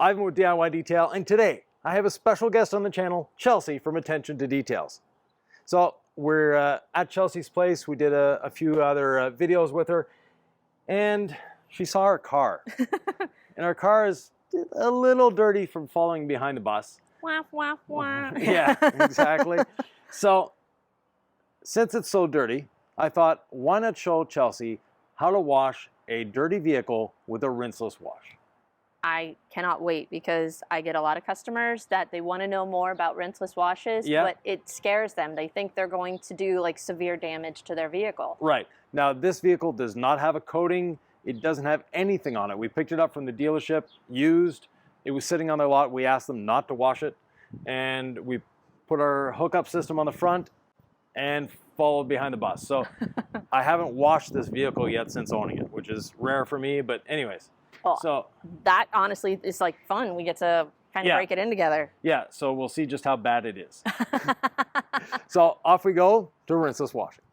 Ivan with DIY Detail, and today I have a special guest on the channel, Chelsea from Attention to Details. So we're at Chelsea's place. We did a few other videos with her, and she saw our car. And our car is a little dirty from following behind the bus. Wah, wah, wah. Yeah, exactly. So since it's so dirty, I thought, why not show Chelsea how to wash a dirty vehicle with a rinseless wash? I cannot wait because I get a lot of customers that they want to know more about rinseless washes, but it scares them. They think they're going to do like severe damage to their vehicle. Right. Now, this vehicle does not have a coating. It doesn't have anything on it. We picked it up from the dealership, used. It was sitting on their lot. We asked them not to wash it. And we put our hookup system on the front and followed behind the bus. So I haven't washed this vehicle yet since owning it, which is rare for me. But anyways. Well, so that honestly is like fun. We get to kind of break it in together. Yeah, so we'll see just how bad it is. So off we go to rinseless washing.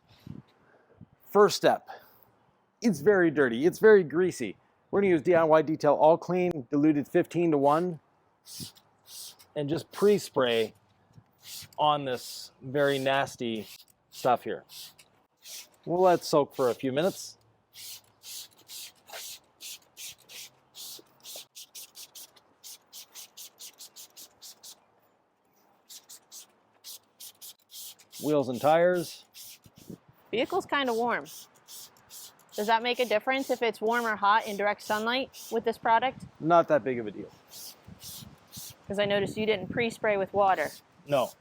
First step, it's very dirty. It's very greasy. We're gonna use DIY Detail All Clean, diluted 15 to 1, and just pre-spray on this very nasty stuff here. We'll let it soak for a few minutes. Wheels and tires. Vehicle's kind of warm. Does that make a difference if it's warm or hot in direct sunlight with this product? Not that big of a deal. Because I noticed you didn't pre-spray with water. No.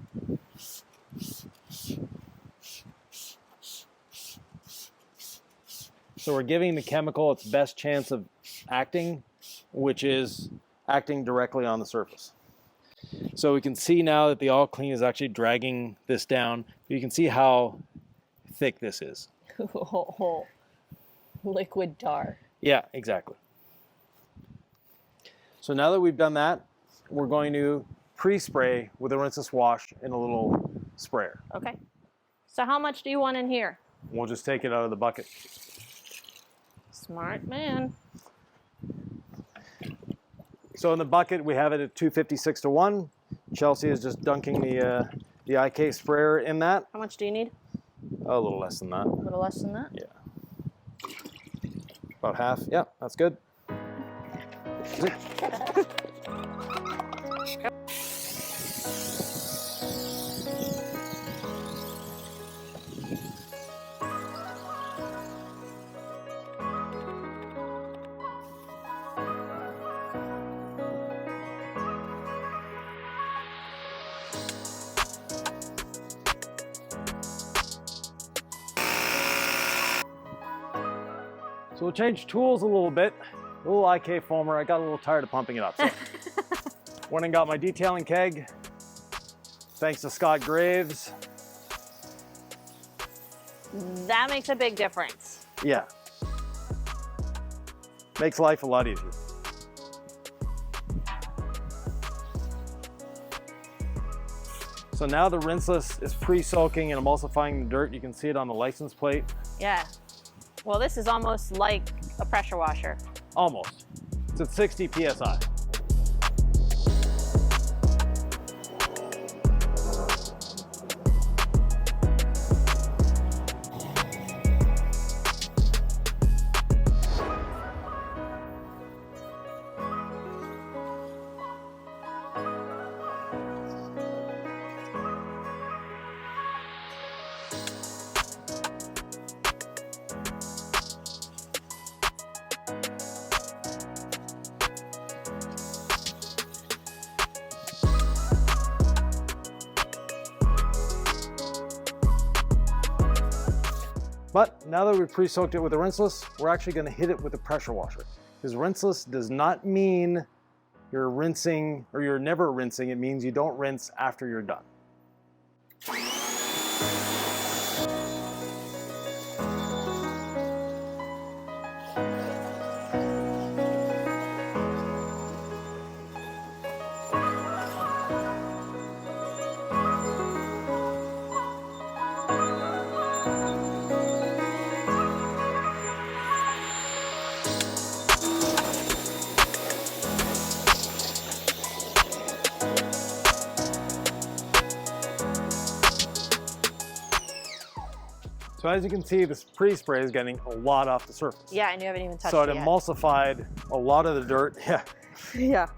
So we're giving the chemical its best chance of acting, which is acting directly on the surface. So we can see now that the All Clean is actually dragging this down. You can see how thick this is. Liquid tar. Yeah, exactly. So now that we've done that, we're going to pre-spray with a rinseless wash in a little sprayer. Okay. So how much do you want in here? We'll just take it out of the bucket. Smart man. So in the bucket, we have it at 256 to 1. Chelsea is just dunking the IK sprayer in that. How much do you need? A little less than that. A little less than that? Yeah. About half. Yeah, that's good. So we'll change tools a little bit. A little IK foamer. I got a little tired of pumping it up. So went and got my detailing keg. Thanks to Scott Graves. That makes a big difference. Yeah. Makes life a lot easier. So now the rinseless is pre-soaking and emulsifying the dirt. You can see it on the license plate. Yeah. Well, this is almost like a pressure washer. Almost. It's at 60 PSI. But now that we've pre-soaked it with a rinseless, we're actually going to hit it with a pressure washer. Because rinseless does not mean you're rinsing or you're never rinsing. It means you don't rinse after you're done. So as you can see, this pre-spray is getting a lot off the surface. Yeah, and you haven't even touched so it it yet. emulsified a lot of the dirt. Yeah. Yeah.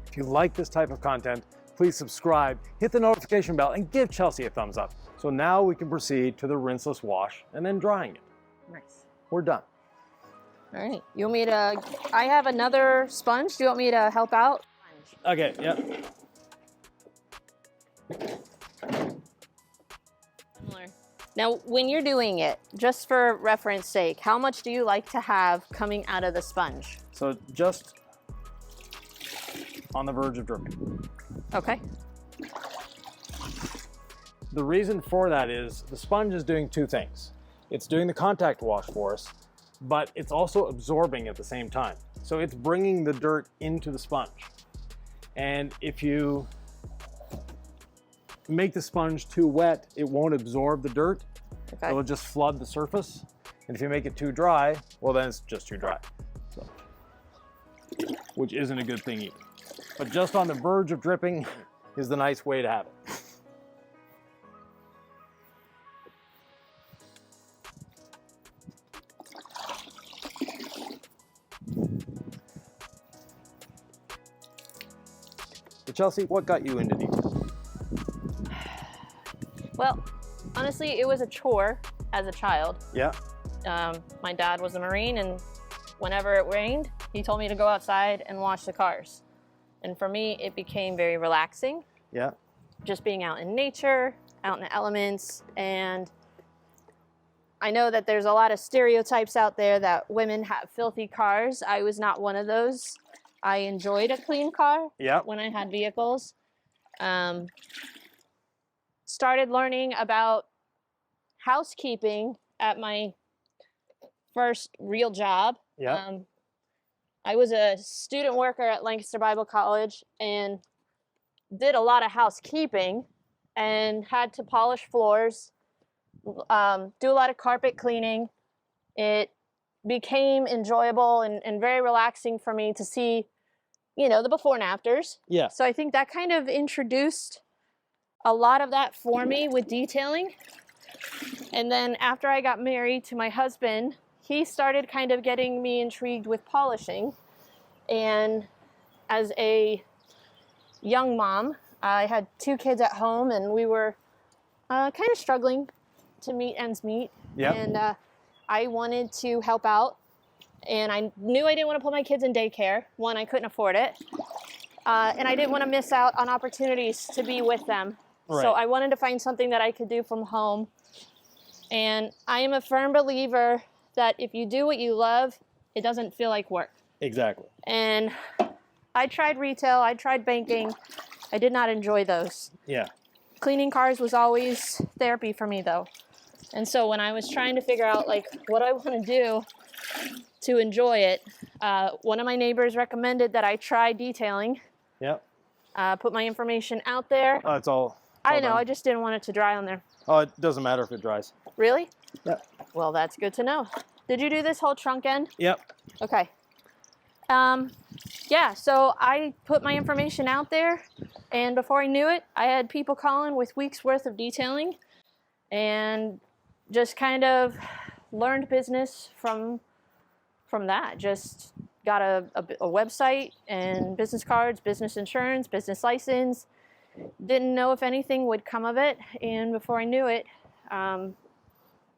If you like this type of content, please subscribe, hit the notification bell, and give Chelsea a thumbs up. So now we can proceed to the rinseless wash and then drying it. Nice. We're done. All right. You want me to, I have another sponge. Do you want me to help out? Okay, yeah. Now, when you're doing it, just for reference sake, how much do you like to have coming out of the sponge? So just on the verge of dripping. Okay. The reason for that is the sponge is doing two things. It's doing the contact wash for us, but it's also absorbing at the same time. So it's bringing the dirt into the sponge. And if you make the sponge too wet, it won't absorb the dirt. Okay. It'll just flood the surface. And if you make it too dry, well, then it's just too dry. So, which isn't a good thing either. But just on the verge of dripping is the nice way to have it. So Chelsea, what got you into detailing? Well, honestly, it was a chore as a child. Yeah. My dad was a Marine, and whenever it rained, he told me to go outside and wash the cars. And for me, it became very relaxing. Yeah. Just being out in nature, out in the elements. And I know that there's a lot of stereotypes out there that women have filthy cars. I was not one of those. I enjoyed a clean car when I had vehicles. Started learning about housekeeping at my first real job. Yeah. I was a student worker at Lancaster Bible College and did a lot of housekeeping and had to polish floors, do a lot of carpet cleaning. It became enjoyable and very relaxing for me to see, you know, the before and afters. Yeah. So I think that kind of introduced a lot of that for me with detailing. And then after I got married to my husband, he started kind of getting me intrigued with polishing. And as a young mom, I had 2 kids at home and we were kind of struggling to meet ends meet. Yep. And I wanted to help out. And I knew I didn't want to put my kids in daycare. One, I couldn't afford it. And I didn't want to miss out on opportunities to be with them. Right. So I wanted to find something that I could do from home. And I am a firm believer that if you do what you love, it doesn't feel like work. Exactly. And I tried retail, I tried banking. I did not enjoy those. Yeah. Cleaning cars was always therapy for me though. And so when I was trying to figure out like what I want to do to enjoy it, one of my neighbors recommended that I try detailing. Yep. Put my information out there. Oh, it's all I know, done. I just didn't want it to dry on there. Oh, it doesn't matter if it dries. Really? Yeah. Well, that's good to know. Did you do this whole trunk end? Yep. Okay. Yeah, so I put my information out there, and before I knew it, I had people calling with weeks worth of detailing, and just kind of learned business from that. Just got a website and business cards, business insurance, business license. Didn't know if anything would come of it, and before I knew it,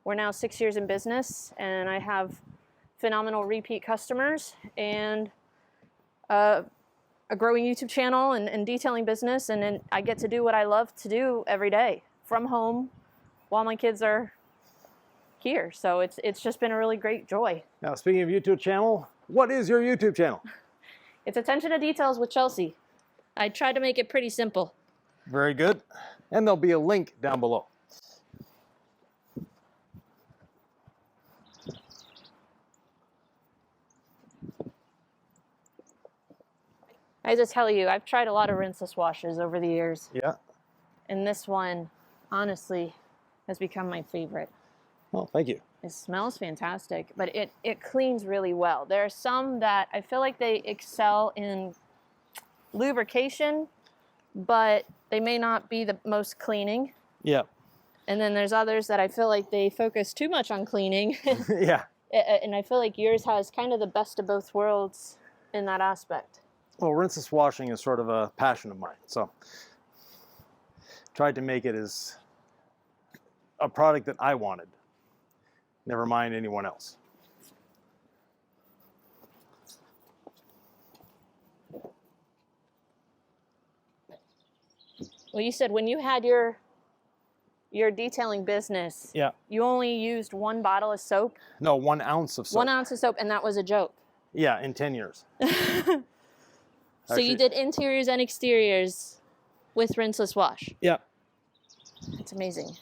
we're now 6 years in business, and I have phenomenal repeat customers and a growing YouTube channel and detailing business, and then I get to do what I love to do every day from home while my kids are here. So it's just been a really great joy. Now, speaking of YouTube channel, what is your YouTube channel? It's Attention to Details with Chelsea. I tried to make it pretty simple. Very good. And there'll be a link down below. I just tell you, I've tried a lot of rinseless washes over the years. Yeah. And this one, honestly has become my favorite. Oh, thank you. It smells fantastic, but it cleans really well. There are some that I feel like they excel in lubrication, but they may not be the most cleaning. Yeah. And then there's others that I feel like they focus too much on cleaning. Yeah. And I feel like yours has kind of the best of both worlds in that aspect. Well, rinseless washing is sort of a passion of mine, so tried to make it as a product that I wanted. Never mind anyone else. Well, you said when you had your detailing business, Yeah. you only used 1 bottle of soap, No, 1 ounce of soap. 1 ounce of soap, and that was a joke. Yeah, in 10 years. So you did interiors and exteriors with rinseless wash. Yeah. It's amazing.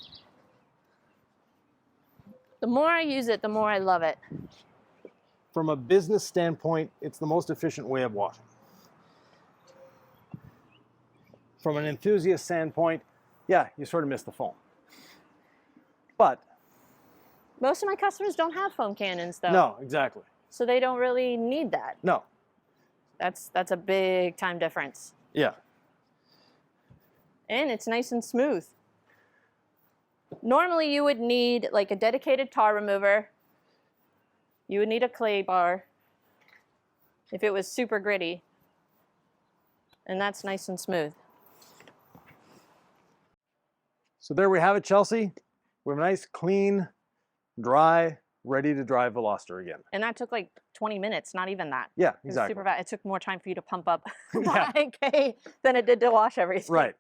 The more I use it, the more I love it. From a business standpoint, it's the most efficient way of washing. From an enthusiast standpoint, yeah, you sort of miss the foam. But Most of my customers don't have foam cannons, though. no, exactly. So they don't really need that. No. That's a big time difference. Yeah. And it's nice and smooth. Normally you would need like a dedicated tar remover. You would need a clay bar if it was super gritty. And that's nice and smooth. So there we have it, Chelsea. We have a nice, clean, dry, ready to drive Veloster again. And that took like 20 minutes, not even that. Yeah, It was exactly. super fast. It took more time for you to pump up Yeah. the IK than it did to wash everything. Right.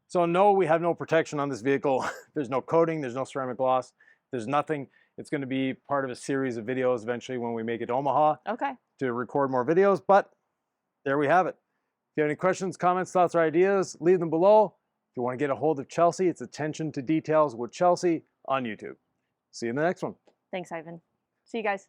So no, we have no protection on this vehicle. There's no coating, there's no ceramic gloss, there's nothing. It's going to be part of a series of videos eventually when we make it to Omaha Okay. to record more videos, but there we have it. If you have any questions, comments, thoughts, or ideas, leave them below. If you want to get a hold of Chelsea, it's Attention to Details with Chelsea on YouTube. See you in the next one. Thanks, Ivan. See you guys.